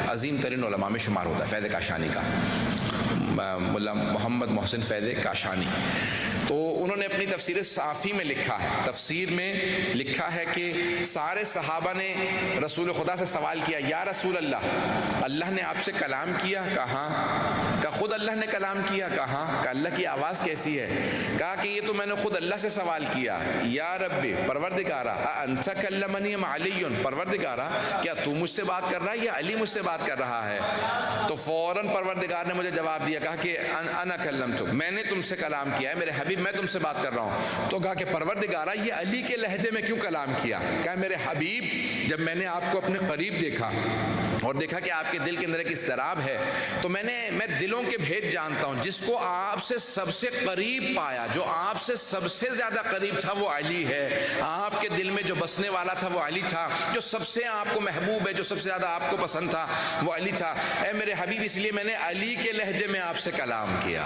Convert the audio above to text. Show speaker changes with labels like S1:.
S1: عظیم ترین علماء میں شمار ہوتا ہے، فیض کاشانی کا، ملا محمد محسن فیض کاشانی۔ تو انہوں نے اپنی تفسیر صافی میں لکھا ہے، تفسیر میں لکھا ہے کہ سارے صحابہ نے رسول خدا سے سوال کیا، یا رسول اللہ، اللہ نے آپ سے کلام کیا؟ کہا خود اللہ نے کلام کیا؟ کہا کہ اللہ کی آواز کیسی ہے؟ کہا کہ یہ تو میں نے خود اللہ سے سوال کیا۔ یا رب پروردگارا انت کلمنی ام علی، پروردگارا کیا تو مجھ سے بات کر رہا ہے یا علی مجھ سے بات کر رہا ہے؟ تو فوراً پروردگار نے مجھے جواب دیا، کہا کہ انا کلمتک، میں نے تم سے کلام کیا ہے میرے حبیب، میں تم سے بات کر رہا ہوں۔ تو کہا کہ پروردگارا یہ علی کے لہجے میں کیوں کلام کیا؟ کہا میرے حبیب جب میں نے آپ کو اپنے قریب دیکھا اور دیکھا کہ آپ کے دل کے اندر ایک اضطراب ہے، تو میں دلوں کے بھید جانتا ہوں، جس کو آپ سے سب سے قریب پایا، جو آپ سے سب سے زیادہ قریب تھا وہ علی ہے، آپ کے دل میں جو بسنے والا تھا وہ علی تھا، جو سب سے آپ کو محبوب ہے، جو سب سے زیادہ آپ کو پسند تھا وہ علی تھا۔ اے میرے حبیب اس لیے میں نے علی کے لہجے میں آپ سے کلام کیا۔